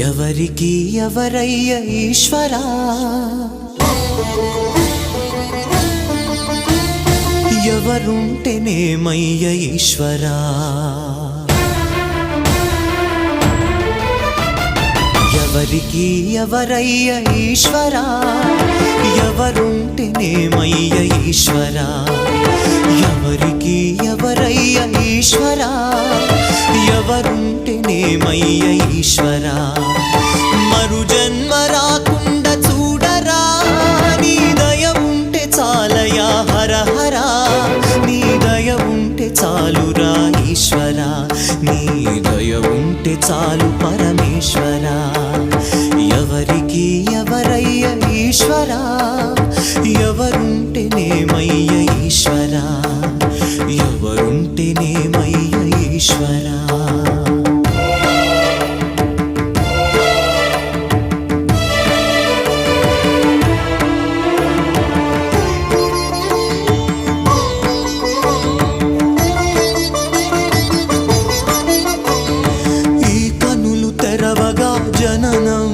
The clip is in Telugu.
ఎవరికి ఎవరయ్య ఈశ్వరా, ఎవరుంటేనేమయ్య ఈశ్వరా, ఎవరికి ఎవరయ్య ఈశ్వరా, ఎవరుంటేనేమయ్య ఈశ్వరా, ఎవరికి ఎవరయ్య ఈశ్వరా, ఎవరుంటేనేమయ్య ఈశ్వరా. మరు జన్మ రాకుండా చూడరా, నీ దయ ఉంటే చాలయా హర హర, నీ దయ ఉంటే చాలురా ఈశ్వరా, నీ దయ ఉంటే చాలు పరమేశ్వరా. ఎవరికి ఎవరయ్య ఈశ్వరా, ఎవరుంటేనేమయ్య ఈశ్వరా, ఎవరుంటేనేమయ్య ఈశ్వరా. జననం